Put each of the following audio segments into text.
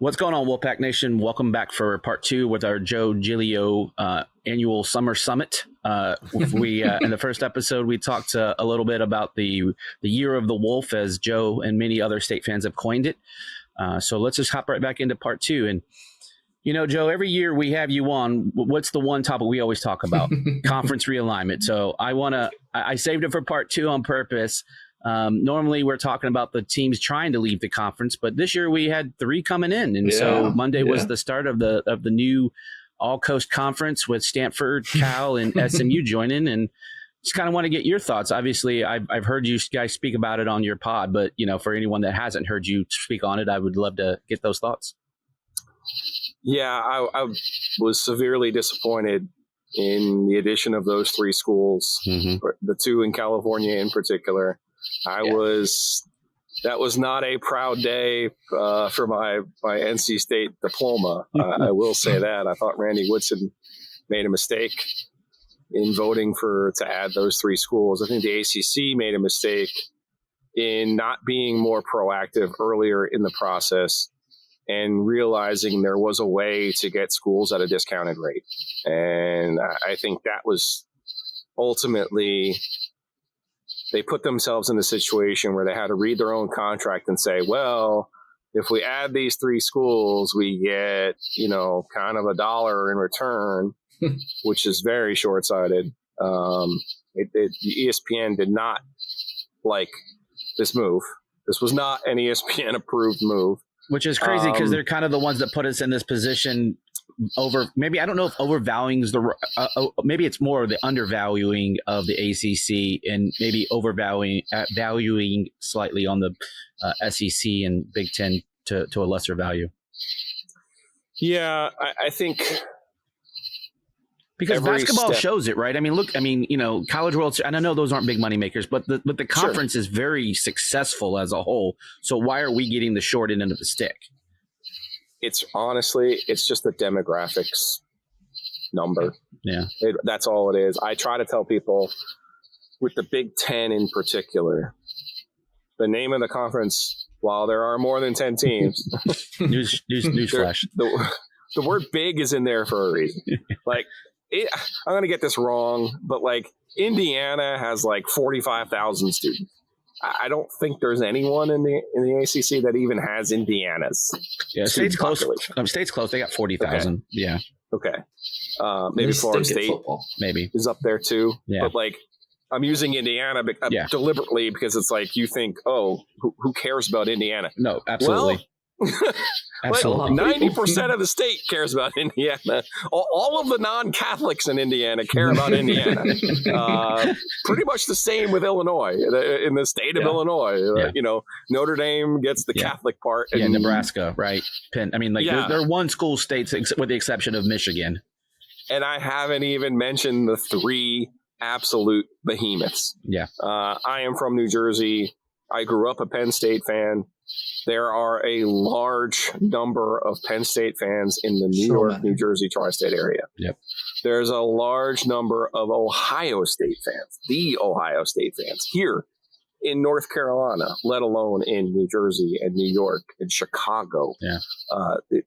What's going on, Wolfpack Nation? Welcome back for part 2 with our Joe Giglio annual summer summit. We in the first episode, we talked a little bit about the year of the wolf, as Joe and many other state fans have coined it. So let's just hop right back into part 2. And, you know, Joe, every year we have you on, what's the one topic we always talk about? Conference realignment. So I saved it for part 2 on purpose. Normally we're talking about the teams trying to leave the conference, but this year we had 3 coming in. And so Monday was the start of the new All Coast Conference with Stanford, Cal, and SMU joining. And just kind of want to get your thoughts. Obviously, I've heard you guys speak about it on your pod, but, you know, for anyone that hasn't heard you speak on it, I would love to get those thoughts. Yeah, I was severely disappointed in the addition of those 3 schools, the 2 in California in particular. That was not a proud day for my NC State diploma. I will say that. I thought Randy Woodson made a mistake in voting to add those 3 schools. I think the ACC made a mistake in not being more proactive earlier in the process and realizing there was a way to get schools at a discounted rate. And I think that was ultimately, they put themselves in a situation where they had to read their own contract and say, well, if we add these 3 schools, we get, you know, kind of $1 in return, which is very short-sighted. ESPN did not like this move. This was not an ESPN approved move. Which is crazy because they're kind of the ones that put us in this position over, maybe, I don't know if overvaluing is maybe it's more of the undervaluing of the ACC and maybe valuing slightly on the SEC and Big Ten to a lesser value. Yeah, I think because basketball shows it, right? I mean, you know, College World, and I know those aren't big money makers, but the conference is very successful as a whole. So why are we getting the short end of the stick? It's just the demographics number. Yeah. That's all it is. I try to tell people with the Big Ten in particular, the name of the conference, while there are more than 10 teams, newsflash. The word big is in there for a reason. Like, I'm going to get this wrong, but like Indiana has like 45,000 students. I don't think there's anyone in the ACC that even has Indiana's. Yeah, State's close. State's close. They got 40,000. Okay. Yeah. Okay. Maybe Florida State maybe is up there too. Yeah. But like, I'm using Indiana deliberately because it's like you think, oh, who cares about Indiana? No, absolutely. Well, absolutely. 90% of the state cares about Indiana. All of the non-Catholics in Indiana care about Indiana. Pretty much the same with Illinois, in the state of Illinois. You know, Notre Dame gets the Catholic part. And, Nebraska, right? Penn. I mean, like they're one school states with the exception of Michigan. And I haven't even mentioned the 3 absolute behemoths. Yeah. I am from New Jersey. I grew up a Penn State fan. There are a large number of Penn State fans in the New York, New Jersey, tri-state area. Yep. There's a large number of Ohio State fans, the Ohio State fans here in North Carolina, let alone in New Jersey and New York and Chicago. Yeah.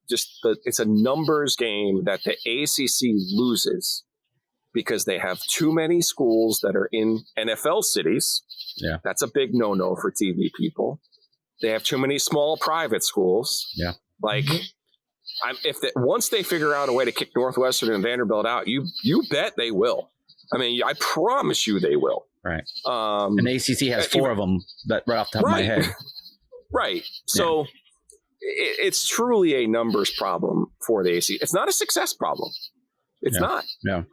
It's a numbers game that the ACC loses because they have too many schools that are in NFL cities. Yeah. That's a big no-no for TV people. They have too many small private schools. Yeah. Like, once they figure out a way to kick Northwestern and Vanderbilt out, you bet they will. I mean, I promise you they will. Right. And the ACC has 4 of them that right off the top of my head. Right. So it's truly a numbers problem for the ACC. It's not a success problem. It's not. Yeah.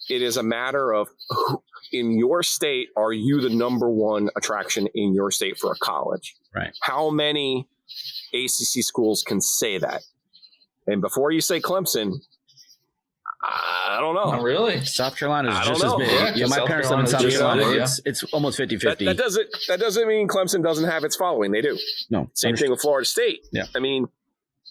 It is a matter of in your state, are you the number one attraction in your state for a college? Right. How many ACC schools can say that? And before you say Clemson, I don't know. Not really. South Carolina is just as big. Yeah, my parents live in South Carolina. It's almost 50-50. That doesn't mean Clemson doesn't have its following. They do. No. Same thing with Florida State. Yeah. I mean,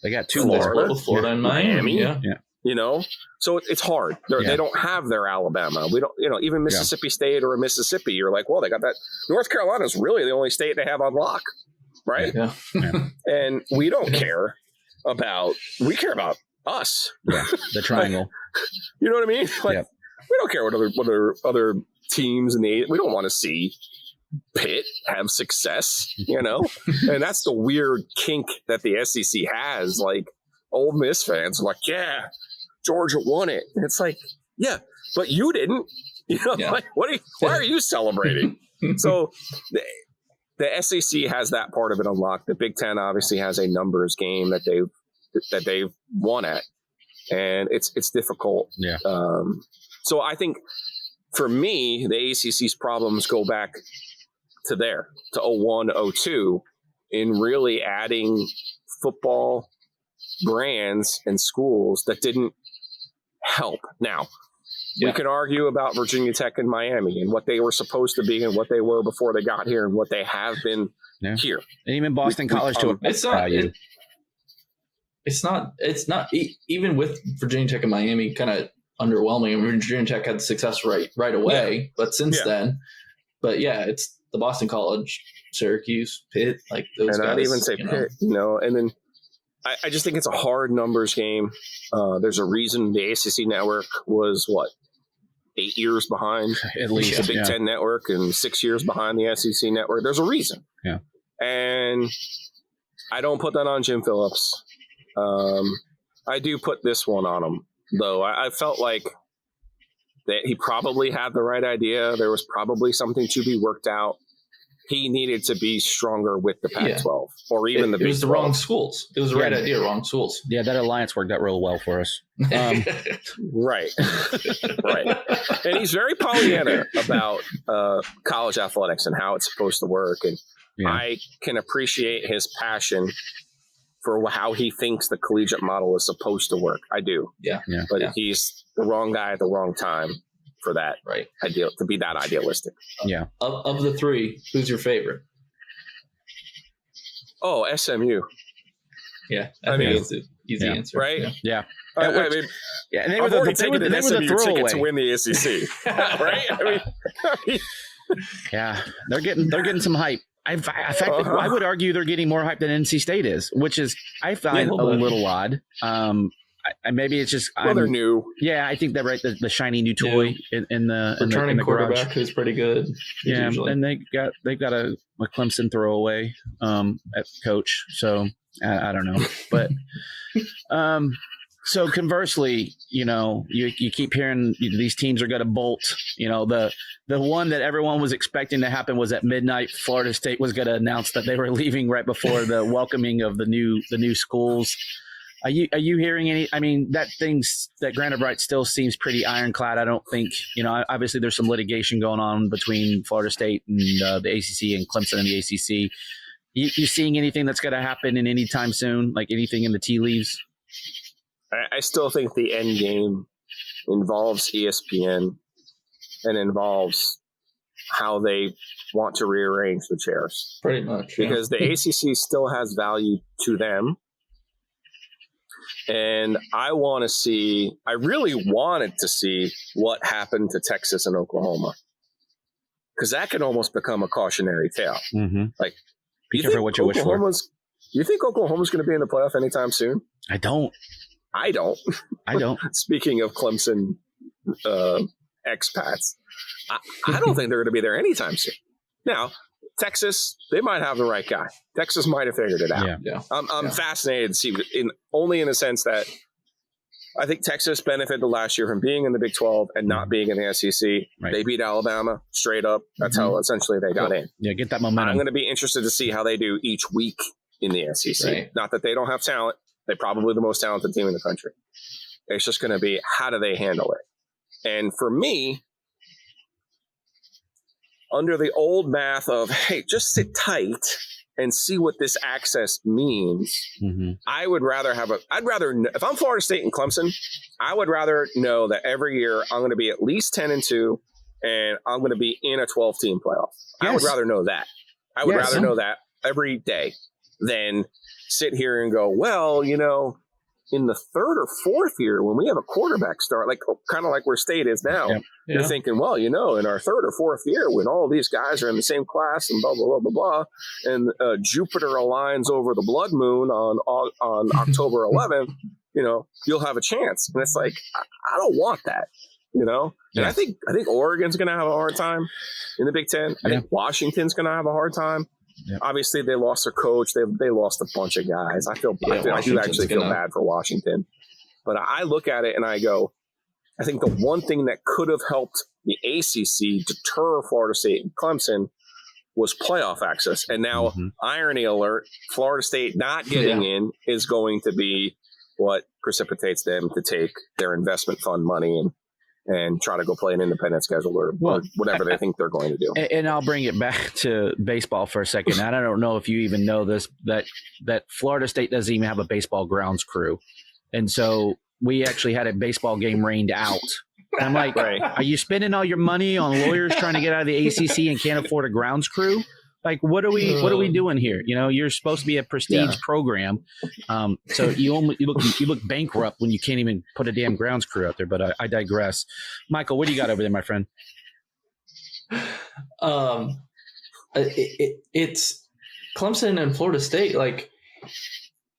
they got 2 more. Florida and Miami. Yeah. You know, so it's hard. They don't have their Alabama. We don't, even Mississippi State or Mississippi. You're like, well, they got that. North Carolina is really the only state they have on lock. right? Yeah. And we don't care about, we care about us. Yeah, the triangle. You know what I mean? Like, Yep. we don't care what other teams in the, we don't want to see Pitt have success, you know? And that's the weird kink that the SEC has. Like, Ole Miss fans are like, yeah, Georgia won it. And it's like, yeah, but you didn't. You know, like, why are you celebrating? So the SEC has that part of it unlocked. The Big Ten obviously has a numbers game that they've won at, and it's difficult. Yeah. So I think for me, the ACC's problems go back to 01, 02 in really adding football brands and schools that didn't help. Now, we can argue about Virginia Tech and Miami and what they were supposed to be and what they were before they got here and what they have been here. And even Boston College to it's not even with Virginia Tech and Miami kind of underwhelming. I mean, Virginia Tech had success right away, but since then, it's the Boston College, Syracuse, Pitt, like those and guys. I'd even say Pitt, and then I just think it's a hard numbers game. There's a reason the ACC network was 8 years behind at least the Big Ten network and 6 years behind the SEC network. There's a reason. Yeah. And I don't put that on Jim Phillips. I do put this one on him, though. I felt like that he probably had the right idea. There was probably something to be worked out. He needed to be stronger with the Pac-12 or even the Big 12. It was the wrong schools. It was the right idea, wrong schools. Yeah, that alliance worked out real well for us. Right. Right. And he's very Pollyanna about college athletics and how it's supposed to work. And I can appreciate his passion for how he thinks the collegiate model is supposed to work. I do. Yeah. But he's the wrong guy at the wrong time for that ideal, to be that idealistic. Yeah. Of the three, who's your favorite? Oh, SMU. Yeah. I mean, it's an easy answer. Right? Yeah. I mean, and they were the SMU throwaway ticket to win the SEC. Right? I mean, yeah, they're getting some hype. In fact, I would argue they're getting more hype than NC State is, which is I find a little odd. Maybe it's just they're new. Yeah, I think they're the shiny new toy in the returning quarterback garage. Who's pretty good. Usually. And they've got a Clemson throwaway at coach. So I don't know, but so conversely, you keep hearing these teams are going to bolt. The one that everyone was expecting to happen was at midnight. Florida State was going to announce that they were leaving right before the welcoming of the new schools. Are you hearing any? I mean, that Granite Bright still seems pretty ironclad. I don't think, obviously there's some litigation going on between Florida State and the ACC and Clemson and the ACC. You seeing anything that's going to happen in any time soon? Like anything in the tea leaves? I still think the end game involves ESPN and involves how they want to rearrange the chairs. Pretty much. Because the ACC still has value to them. And I really wanted to see what happened to Texas and Oklahoma. Because that could almost become a cautionary tale. Mm-hmm. Like, be careful what you wish for. You think Oklahoma's going to be in the playoff anytime soon? I don't. Speaking of Clemson expats, I don't think they're going to be there anytime soon. Now, Texas, they might have the right guy. Texas might have figured it out. Yeah. I'm fascinated to see, only in the sense that I think Texas benefited last year from being in the Big 12 and not being in the SEC. Right. They beat Alabama straight up. That's how essentially they got in. Yeah, get that momentum. I'm going to be interested to see how they do each week in the SEC. Right. Not that they don't have talent. They're probably the most talented team in the country. It's just going to be, how do they handle it? And for me, under the old math of, hey, just sit tight and see what this access means, I would rather if I'm Florida State and Clemson, I would rather know that every year I'm going to be at least 10-2 and I'm going to be in a 12-team playoff. Yes. I would rather know that. I would rather know that every day than sit here and go, well, in the third or fourth year, when we have a quarterback start, like kind of like where State is now, you're thinking, well, in our third or fourth year, when all these guys are in the same class and blah, blah, blah, blah, blah, and Jupiter aligns over the blood moon on October 11th, you'll have a chance. And it's like, I don't want that, And I think Oregon's going to have a hard time in the Big Ten. I think Washington's going to have a hard time. Yeah. Obviously, they lost their coach. They lost a bunch of guys. I do actually feel bad for Washington. But I look at it and I go, I think the one thing that could have helped the ACC deter Florida State and Clemson was playoff access. And now, irony alert, Florida State not getting in is going to be what precipitates them to take their investment fund money and try to go play an independent schedule or whatever they think they're going to do. And I'll bring it back to baseball for a second. I don't know if you even know this, that Florida State doesn't even have a baseball grounds crew. And so we actually had a baseball game rained out. And I'm like, Are you spending all your money on lawyers trying to get out of the ACC and can't afford a grounds crew? Like, what are we doing here? You're supposed to be a prestige program. So you look bankrupt when you can't even put a damn grounds crew out there, but I digress. Michael, what do you got over there, my friend? It's Clemson and Florida State. Like,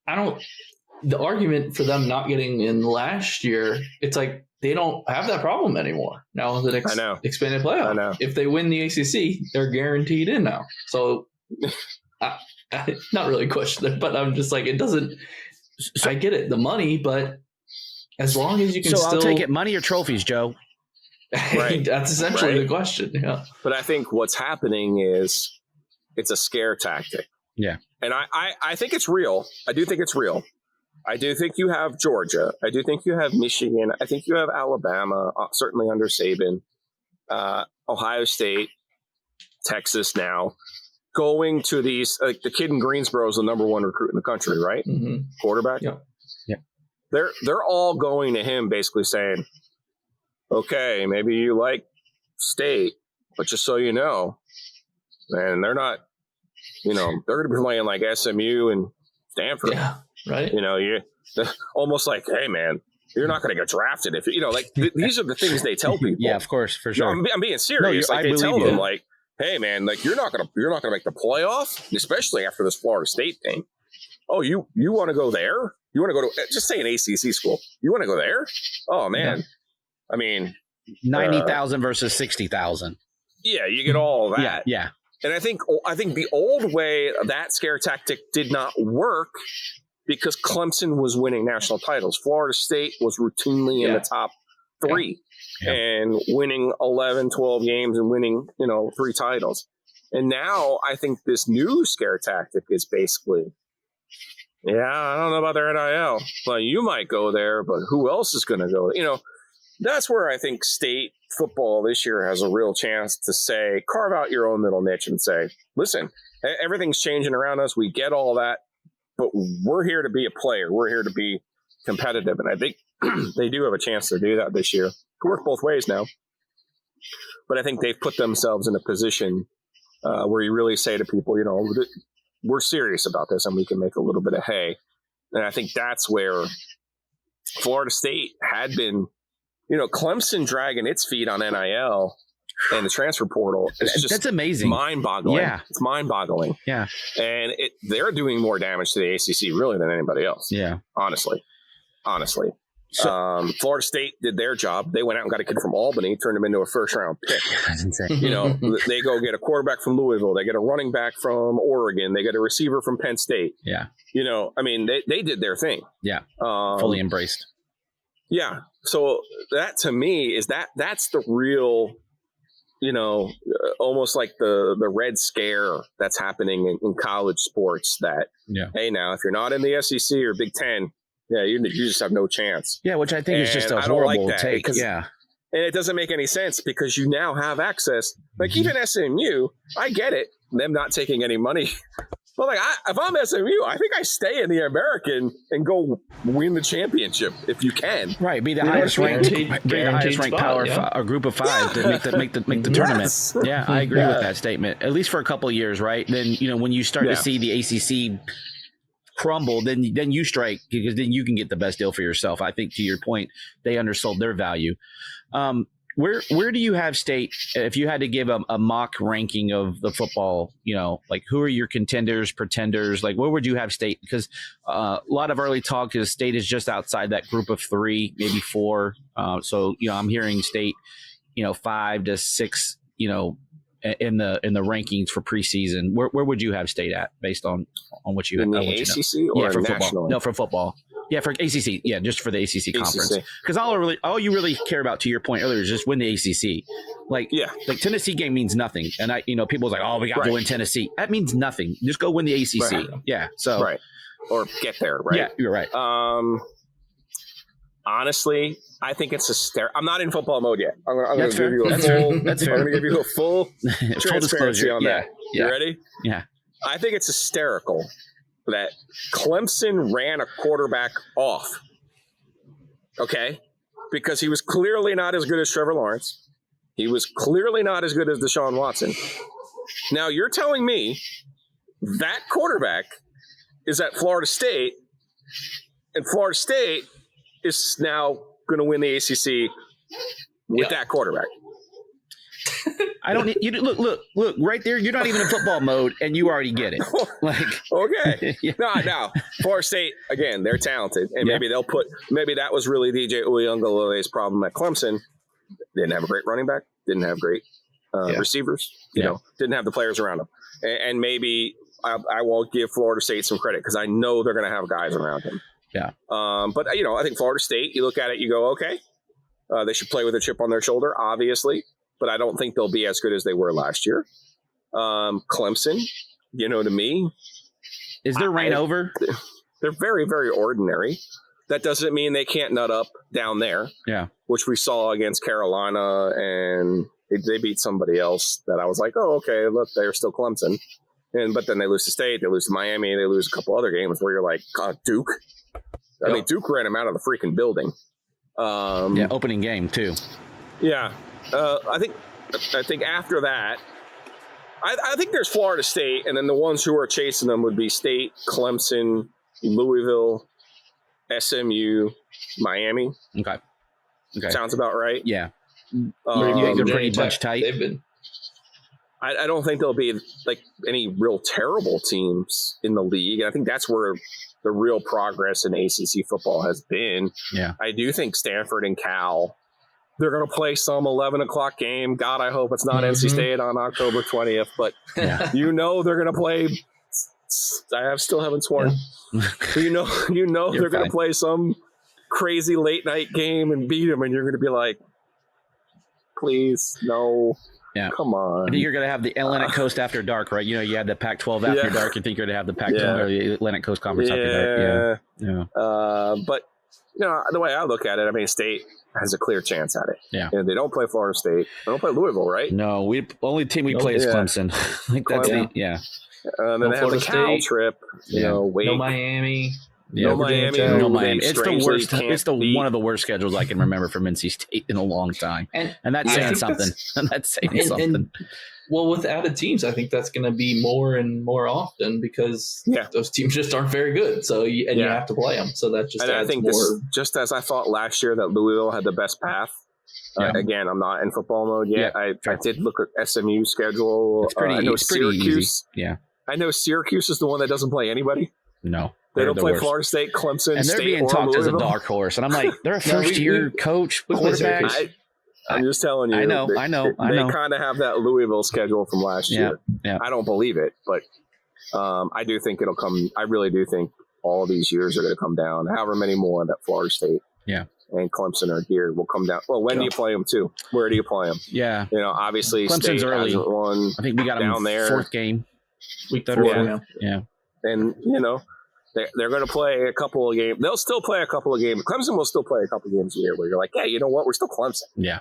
the argument for them not getting in last year, it's like, they don't have that problem anymore now with the expanded playoff. I know. If they win the ACC, they're guaranteed in now. So, not really question it, but I'm just like, it doesn't. I get it, the money, but as long as you can. So I'll take it, money or trophies, Joe. Right. That's essentially the question. Yeah. But I think what's happening is it's a scare tactic. Yeah. And I think it's real. I do think it's real. I do think you have Georgia. I do think you have Michigan. I think you have Alabama, certainly under Saban, Ohio State, Texas now, going to these, like the kid in Greensboro is the number one recruit in the country, right? Mm-hmm. Quarterback. Yeah. They're all going to him basically saying, okay, maybe you like State, but just so you know, and they're not, they're going to be playing like SMU and Stanford. Yeah. Right. You're almost like, hey, man, you're not going to get drafted if these are the things they tell people. Yeah, of course, for sure. I'm being serious. No, they tell them like, hey, man, like you're not going to make the playoff, especially after this Florida State thing. Oh, you want to go there? You want to go to just say an ACC school? You want to go there? Oh man, yeah. I mean, 90,000 versus 60,000. Yeah, you get all that. Yeah. And I think the old way that scare tactic did not work. Because Clemson was winning national titles. Florida State was routinely in the top three and winning 11, 12 games and winning, 3 titles. And now I think this new scare tactic is basically, I don't know about their NIL. Well, you might go there, but who else is going to go? That's where I think state football this year has a real chance to say, carve out your own little niche and say, listen, everything's changing around us. We get all that. But we're here to be a player. We're here to be competitive. And I think they do have a chance to do that this year. It could work both ways now. But I think they've put themselves in a position where you really say to people, we're serious about this and we can make a little bit of hay. And I think that's where Florida State had been, Clemson dragging its feet on NIL and the transfer portal. That's amazing. Mind-boggling. Yeah. It's mind-boggling. Yeah. And they're doing more damage to the ACC really than anybody else. Yeah. Honestly. So, Florida State did their job. They went out and got a kid from Albany, turned him into a first-round pick. That's insane. They go get a quarterback from Louisville. They get a running back from Oregon. They get a receiver from Penn State. Yeah. They did their thing. Yeah. Fully embraced. Yeah. So that to me is that's the real – almost like the Red Scare that's happening in college sports that, hey, now, if you're not in the SEC or Big Ten, you just have no chance. Yeah, which I think is just a horrible take. And it doesn't make any sense because you now have access. Like even SMU, I get it, them not taking any money. But if I'm SMU, I think I stay in the American and go win the championship if you can. Right, be the highest ranked power or group of 5 to make the tournament. Yeah, I agree with that statement. At least for a couple of years, right? Then when you start to see the ACC crumble, then you strike, because then you can get the best deal for yourself. I think, to your point, they undersold their value. Where do you have State, if you had to give a mock ranking of the football, like who are your contenders, pretenders, like where would you have State? Because a lot of early talk is State is just outside that group of 3, maybe 4. So, I'm hearing State, 5 to 6, in the rankings for preseason. Where would you have State at based on what you in the what ACC or for nationally? football? No, for football. Yeah, for ACC. Yeah, just for the ACC conference. Because all you really care about, to your point earlier, is just win the ACC. Like Tennessee game means nothing. And people was like, oh, we got to win Tennessee. That means nothing. Just go win the ACC. Right. Yeah. So or get there. Right. Yeah, you're right. Honestly, I think it's I'm not in football mode yet. I'm going to give you a full transparency on that. You ready? Yeah. I think it's hysterical that Clemson ran a quarterback off. Okay? Because he was clearly not as good as Trevor Lawrence. He was clearly not as good as Deshaun Watson. Now, you're telling me that quarterback is at Florida State, and Florida State is now going to win the ACC with that quarterback. I don't need you to look right there. You're not even in football mode, and you already get it. Like, okay, no. Florida State, again, they're talented, and maybe that was really DJ Uyunglele's problem at Clemson. Didn't have a great running back, didn't have great receivers, didn't have the players around them, and maybe I won't give Florida State some credit because I know they're going to have guys around him. Yeah. But I think Florida State, you look at it, you go, okay, they should play with a chip on their shoulder, obviously. But I don't think they'll be as good as they were last year. Clemson, to me. Is their reign over? They're very, very ordinary. That doesn't mean they can't nut up down there. Yeah. Which we saw against Carolina, and they beat somebody else that I was like, oh, okay, look, they're still Clemson. But then they lose to State, they lose to Miami, they lose a couple other games where you're like, God, Duke. I mean, Duke ran them out of the freaking building. Opening game, too. Yeah. I think after that, I think there's Florida State, and then the ones who are chasing them would be State, Clemson, Louisville, SMU, Miami. Okay. Sounds about right. Yeah. They're pretty much tight. They've been. I don't think there'll be like any real terrible teams in the league. I think that's where the real progress in ACC football has been. Yeah. I do think Stanford and Cal, they're going to play some 11 o'clock game. God, I hope it's not NC State on October 20th, but they're going to play. I still haven't sworn. Yeah. They're going to play some crazy late night game and beat them, and you're going to be like, please, no. Yeah. Come on. I think you're going to have the Atlantic Coast after dark, right? You had the Pac-12 after dark. You think you're going to have the Pac-12 or the Atlantic Coast Conference after dark. Yeah. But, the way I look at it, I mean, State has a clear chance at it. Yeah. And they don't play Florida State. They don't play Louisville, right? No, only team we play is Clemson. I think that's it. Yeah. And then they have the Cal trip. Wake. No Miami. Yeah, no Miami. It's the worst. It's one of the worst schedules I can remember from NC State in a long time, and that's saying something. Well, with added teams, I think that's going to be more and more often because those teams just aren't very good. So you have to play them. So that just adds more. Just as I thought last year that Louisville had the best path. Again, I'm not in football mode yet. I did look at SMU schedule. It's pretty. I know it's Syracuse. pretty easy. Yeah. I know Syracuse is the one that doesn't play anybody. No. They don't play Florida State, Clemson, and they're State, being talked as a dark horse. And I'm like, they're a first-year coach, quarterback. I'm just telling you. I know. They kind of have that Louisville schedule from last year. Yeah. I don't believe it, but I do think it'll come. I really do think all of these years are going to come down. However many more that Florida State and Clemson are here will come down. Well, when do you play them too? Where do you play them? Yeah. Obviously Clemson's State early. Won I think we got them down there. Fourth game. Week 4. Yeah. And, they're going to play a couple of games. They'll still play a couple of games. Clemson will still play a couple of games a year where you're like, hey, you know what? We're still Clemson. Yeah.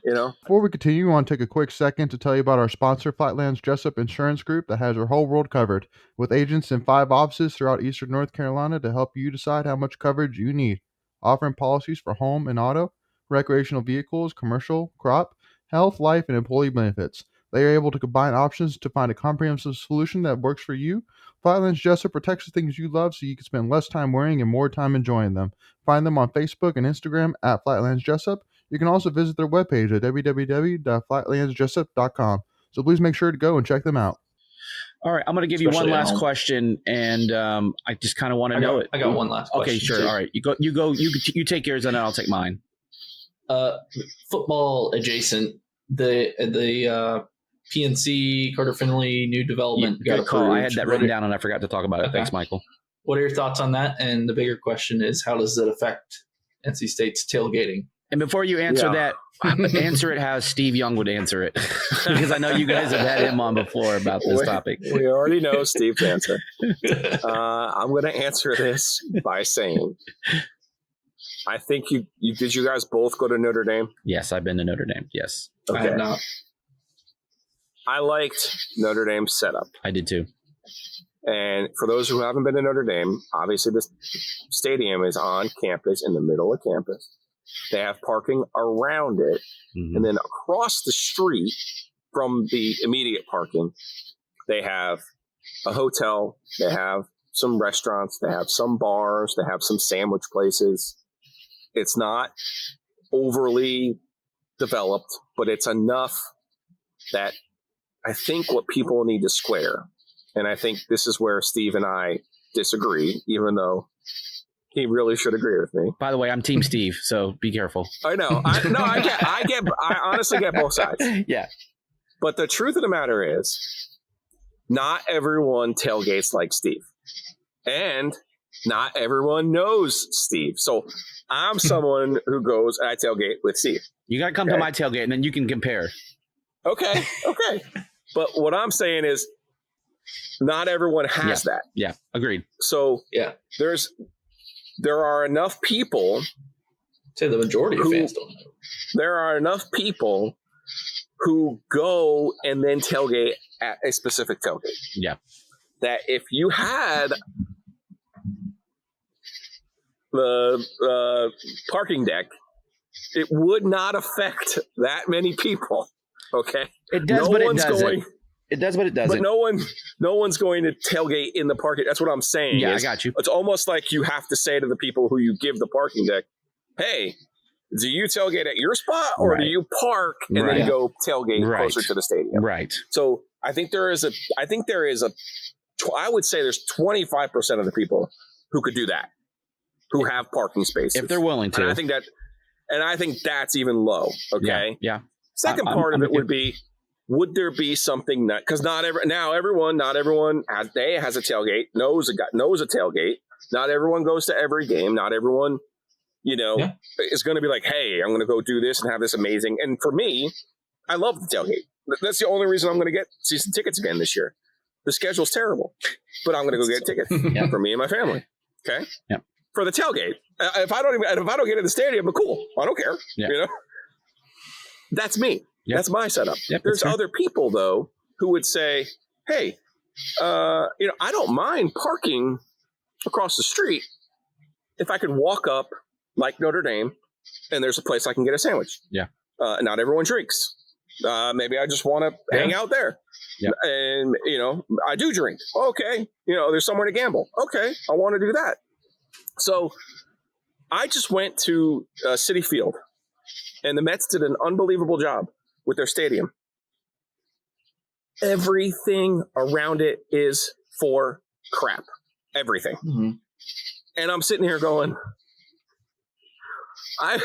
Before we continue, we want to take a quick second to tell you about our sponsor, Flightland's Jessup Insurance Group, that has your whole world covered, with agents in 5 offices throughout eastern North Carolina to help you decide how much coverage you need, offering policies for home and auto, recreational vehicles, commercial, crop, health, life, and employee benefits. They are able to combine options to find a comprehensive solution that works for you. Flatlands Jessup protects the things you love so you can spend less time worrying and more time enjoying them. Find them on Facebook and Instagram at Flatlands Jessup. You can also visit their webpage at www.flatlandsjessup.com. So please make sure to go and check them out. All right, I'm going to give Especially you one at last home. question, and I just kind of want to know it. I got one last question. Okay, sure. too. All right, you take yours, and then I'll take mine. Football adjacent, the PNC Carter Finley new development got Good call. approved. I had that written down, and I forgot to talk about it. Okay. Thanks, Michael. What are your thoughts on that? And the bigger question is, how does it affect NC State's tailgating? And before you answer that, answer it how Steve Young would answer it, because I know you guys have had him on before about this topic. We already know Steve's answer. I'm going to answer this by saying, I think you did you guys both go to Notre Dame? Yes, I've been to Notre Dame. Yes, I have not. I liked Notre Dame's setup. I did too. And for those who haven't been to Notre Dame, obviously this stadium is on campus, in the middle of campus. They have parking around it. Mm-hmm. And then across the street from the immediate parking, they have a hotel. They have some restaurants. They have some bars. They have some sandwich places. It's not overly developed, but it's enough that I think what people need to square. And I think this is where Steve and I disagree, even though he really should agree with me. By the way, I'm Team Steve, so be careful. I know. I honestly get both sides. Yeah. But the truth of the matter is, not everyone tailgates like Steve. And not everyone knows Steve. So I'm someone who goes and I tailgate with Steve. You got to come to my tailgate, and then you can compare. Okay. But what I'm saying is, not everyone has that. Yeah, agreed. So there are enough people. Say the majority of fans don't know. There are enough people who go and then tailgate at a specific tailgate. Yeah. That if you had the parking deck, it would not affect that many people. Okay. It does, but it doesn't. It does, but it doesn't. But no one's going to tailgate in the parking. That's what I'm saying. Yeah, I got you. It's almost like you have to say to the people who you give the parking deck, hey, do you tailgate at your spot or do you park and then go tailgate closer to the stadium? Right. So I think there is I would say there's 25% of the people who could do that, who have parking spaces. If they're willing to. And I think that's even low. Okay. Yeah. Second part of it would be, would there be something that, because not everyone has a tailgate, knows a tailgate. Not everyone goes to every game. Not everyone, is going to be like, hey, I'm going to go do this and have this amazing. And for me, I love the tailgate. That's the only reason I'm going to get season tickets again this year. The schedule's terrible, but I'm going to go get tickets for me and my family. Okay. Yeah. For the tailgate, if I don't get in the stadium, but cool, I don't care. Yeah. That's me. Yep. That's my setup. Yep, There's other people though who would say, hey, I don't mind parking across the street if I could walk up like Notre Dame and there's a place I can get a sandwich. Yeah. Not everyone drinks. Maybe I just want to hang out there. Yeah. And, I do drink. Okay. There's somewhere to gamble. Okay. I want to do that. So I just went to Citi Field, and the Mets did an unbelievable job with their stadium. Everything around it is for crap. Everything. Mm-hmm. And I'm sitting here going, I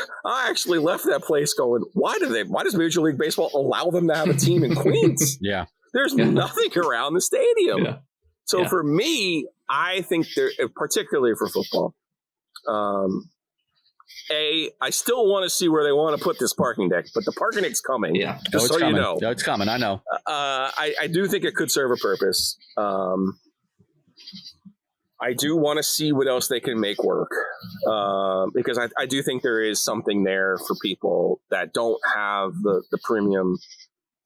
actually left that place going, why does Major League Baseball allow them to have a team in Queens? Yeah. There's nothing around the stadium. Yeah. So for me, I think particularly for football, I still want to see where they want to put this parking deck, but the parking deck's coming. Yeah, just so coming. You know. No, it's coming. I know. I do think it could serve a purpose. I do want to see what else they can make work, because I do think there is something there for people that don't have the premium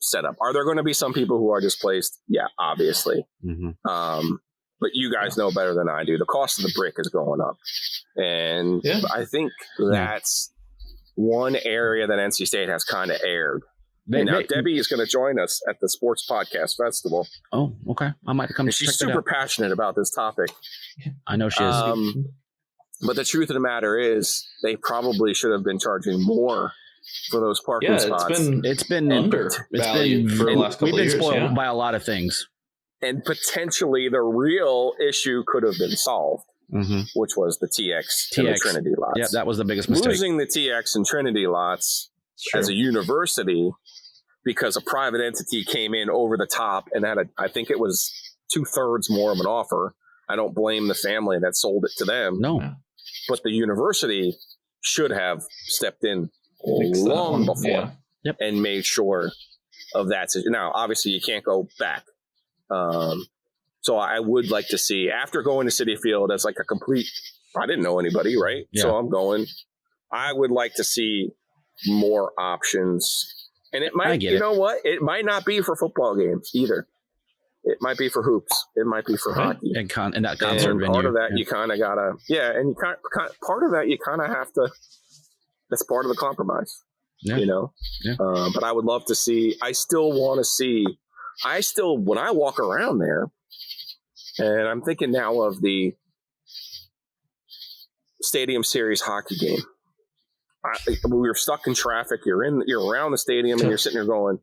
setup. Are there going to be some people who are displaced? Yeah, obviously. Mm-hmm. But you guys know better than I do. The cost of the brick is going up. And I think that's one area that NC State has kind of erred Debbie is going to join us at the Sports Podcast Festival. Oh, okay. I might come. And she's super passionate about this topic. I know she is. But the truth of the matter is, they probably should have been charging more for those parking spots. It's been undervalued for the last couple of years. We've been spoiled by a lot of things. And potentially the real issue could have been solved, which was the TX and the Trinity lots. Yeah, that was the biggest mistake. Losing the TX and Trinity lots as a university because a private entity came in over the top and had I think it was 2/3 more of an offer. I don't blame the family that sold it to them. No. But the university should have stepped in long before and made sure of that. Now, obviously, you can't go back. So I would like to see, after going to Citi Field as like a complete, I didn't know anybody, right? Yeah. So I'm going. I would like to see more options. And it might, know what? It might not be for football games either. It might be for hoops. It might be for hockey. And that concert venue. Part of that you kind of gotta, and part of that you kind of have to. That's part of the compromise, you know. Yeah. But I would love to see. I still want to see. When I walk around there, and I'm thinking now of the Stadium Series hockey game. We were stuck in traffic. You're around the stadium, and you're sitting there going,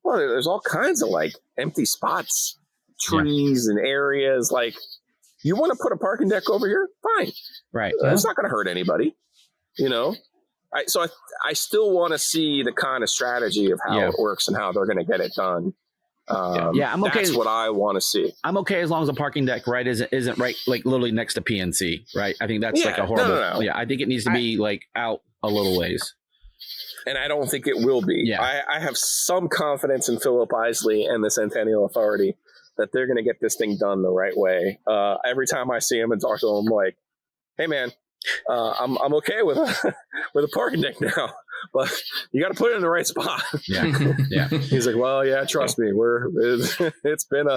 well, there's all kinds of like empty spots, trees and areas. Like, you want to put a parking deck over here? Fine. Right. It's not going to hurt anybody, you know? So I still want to see the kind of strategy of how it works and how they're going to get it done. I'm okay. That's what I want to see. I'm okay as long as the parking deck isn't right, like literally next to PNC, right? I think that's like a horrible. No. Yeah, I think it needs to be like out a little ways. And I don't think it will be. Yeah. I have some confidence in Philip Isley and the Centennial Authority that they're going to get this thing done the right way. Every time I see him and talk to him, I'm like, hey man, I'm okay with a parking deck now, but you got to put it in the right spot. Yeah. He's like, well, yeah, trust me, it's been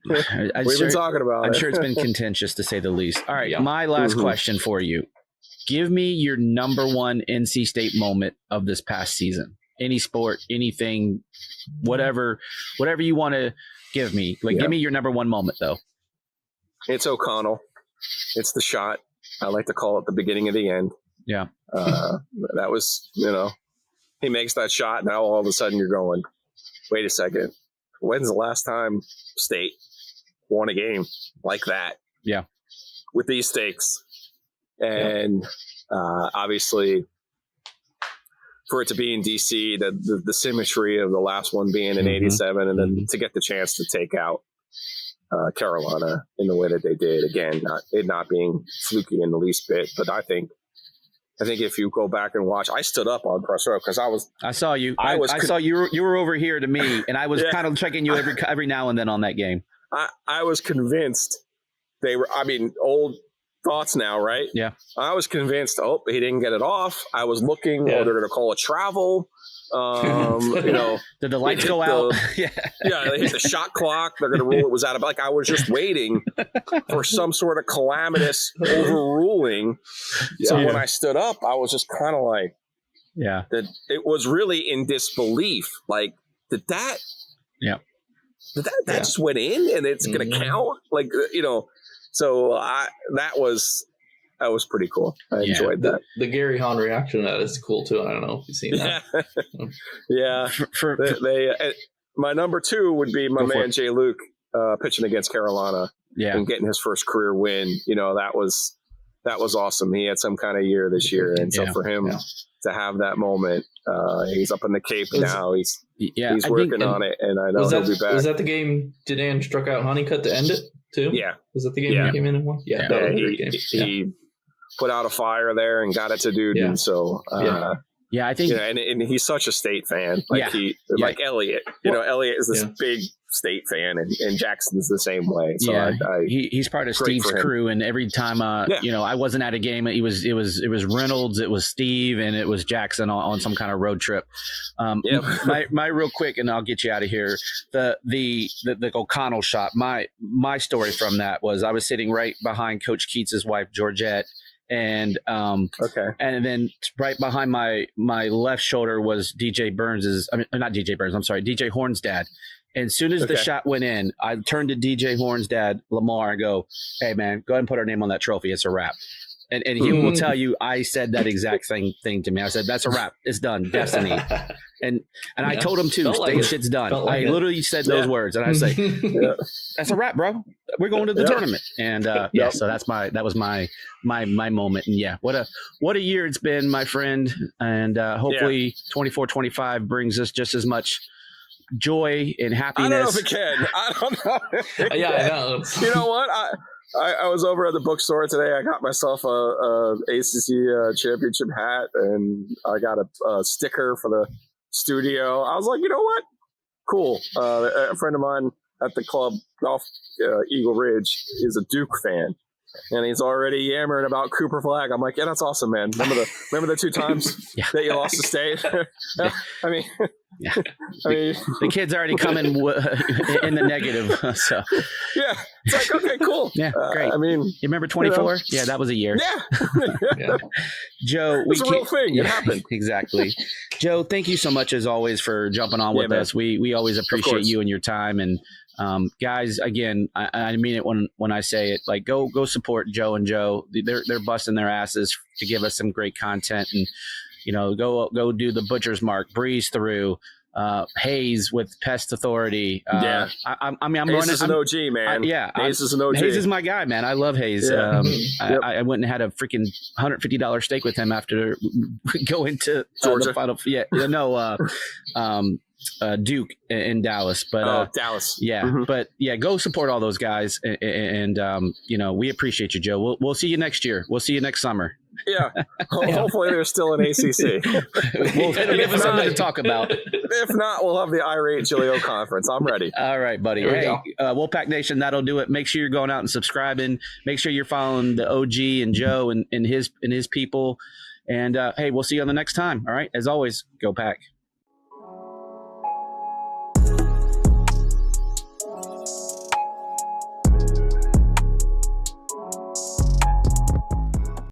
we've been talking about it. I'm sure it's been contentious to say the least. All right, my last question for you. Give me your number one NC State moment of this past season. Any sport, anything, whatever you want to give me. Give me your number one moment, though. It's O'Connell. It's the shot. I like to call it the beginning of the end. Yeah. That was, he makes that shot. Now all of a sudden you're going, wait a second. When's the last time State won a game like that? Yeah. With these stakes. And obviously, for it to be in DC, the symmetry of the last one being in 87, and then to get the chance to take out Carolina in the way that they did, again, not being fluky in the least bit. But I think if you go back and watch, I stood up on press row because I saw you. I saw you were over here to me, and I was kind of checking you every now and then on that game. I was convinced they were. I mean, old thoughts now, right? Yeah. I was convinced, he didn't get it off. I was looking, they're going to call it travel. Did the lights go out? They hit the shot clock. They're going to rule it was out of, I was just waiting for some sort of calamitous overruling. So when I stood up, I was just kind of like, that it was really in disbelief. Like, did that just went in and it's going to count? So that was pretty cool. I enjoyed that. The Gary Hahn reaction to that is cool too. I don't know if you've seen that. My number two would be my man Jay Luke pitching against Carolina and getting his first career win. That was awesome. He had some kind of year this year, and so for him to have that moment, he's up in the Cape now. He's working on it, and I know he'll be back. Was that the game Dadan struck out Honeycutt to end it too? Yeah. Was that the game he came in and won? Yeah. He put out a fire there and got it to dude. And so, I think, and he's such a State fan. Like Elliott, Elliott is this big State fan, and Jackson's the same way. So he's part of Steve's crew. And every time, I wasn't at a game, it was Reynolds, it was Steve, and it was Jackson on some kind of road trip. My real quick, and I'll get you out of here. The O'Connell shot. My story from that was I was sitting right behind Coach Keats's wife, Georgette. And Okay. and then right behind my left shoulder was DJ Burns's. I mean, not DJ Burns. I'm sorry, DJ Horn's dad. And as soon as the shot went in, I turned to DJ Horn's dad, Lamar, and go, "Hey, man, go ahead and put our name on that trophy. It's a wrap." And he will tell you, I said that exact thing to me. I said, "That's a wrap. It's done. Destiny." And I told him too, shit's done. I literally said those words, and I say, "That's a wrap, bro. We're going to the tournament." And so that was my moment. And what a year it's been, my friend. And hopefully 24-25 brings us just as much joy and happiness. I don't know if it can. I don't know. I know. You know what? I was over at the bookstore today. I got myself a ACC championship hat, and I got a sticker for the studio. I was like, you know what? Cool. A friend of mine at the club, Golf Eagle Ridge, is a Duke fan, and he's already yammering about Cooper Flag. I'm like, yeah, that's awesome, man. Remember the 2 times that you lost the state? I mean, the kid's already coming in the negative. So it's like, okay, cool. Yeah, great. I mean, you remember 24? Yeah, that was a year. Yeah. Joe, it's a real thing. It happened. Exactly. Joe, thank you so much as always for jumping on with us. We always appreciate you and your time. And guys, again, I mean it when I say it. Like, go support Joe and Joe. They're busting their asses to give us some great content. And go do the Butcher's Mark, Breeze Through, Hayes with Pest Authority. I'm Hayes is an OG, man. Hayes is an OG. Hayes is my guy, man. I love Hayes. Yeah. I went and had a freaking $150 steak with him after going to Georgia. the final. Duke in Dallas, but Dallas. But go support all those guys, and we appreciate you, Joe. We'll see you next year. We'll see you next summer. Yeah. Hopefully there's still an ACC. It'll give us something to talk about. If not, we'll have the Irate Giglio conference. I'm ready. All right, buddy. Hey, Wolfpack Nation, that'll do it. Make sure you're going out and subscribing. Make sure you're following the OG and Joe and his people. And hey, we'll see you on the next time. All right. As always, go Pack.